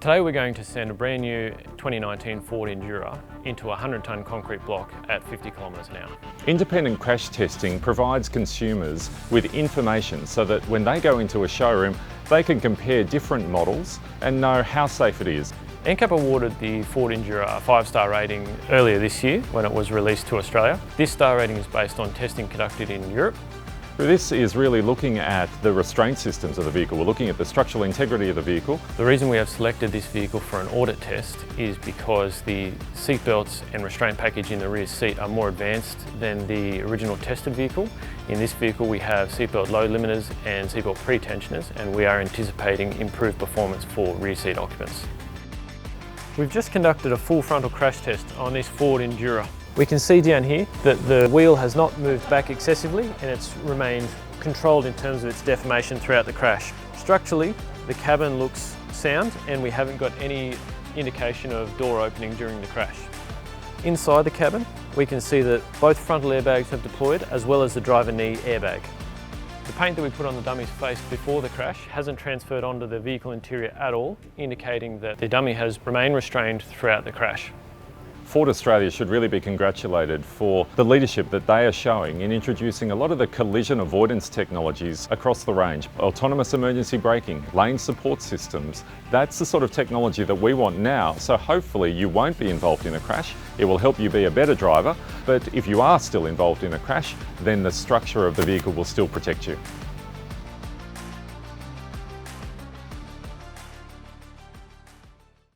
Today we're going to send a brand new 2019 Ford Endura into a 100-tonne concrete block at 50 kilometres an hour. Independent crash testing provides consumers with information so that when they go into a showroom, they can compare different models and know how safe it is. ANCAP awarded the Ford Endura a 5-star rating earlier this year when it was released to Australia. This star rating is based on testing conducted in Europe. This is really looking at the restraint systems of the vehicle. We're looking at the structural integrity of the vehicle. The reason we have selected this vehicle for an audit test is because the seat belts and restraint package in the rear seat are more advanced than the original tested vehicle. In this vehicle we have seatbelt load limiters and seatbelt pre-tensioners, and we are anticipating improved performance for rear seat occupants. We've just conducted a full frontal crash test on this Ford Endura. We can see down here that the wheel has not moved back excessively and it's remained controlled in terms of its deformation throughout the crash. Structurally, the cabin looks sound and we haven't got any indication of door opening during the crash. Inside the cabin, we can see that both frontal airbags have deployed, as well as the driver knee airbag. The paint that we put on the dummy's face before the crash hasn't transferred onto the vehicle interior at all, indicating that the dummy has remained restrained throughout the crash. Ford Australia should really be congratulated for the leadership that they are showing in introducing a lot of the collision avoidance technologies across the range. Autonomous emergency braking, lane support systems, that's the sort of technology that we want now, so hopefully you won't be involved in a crash. It will help you be a better driver, but if you are still involved in a crash, then the structure of the vehicle will still protect you.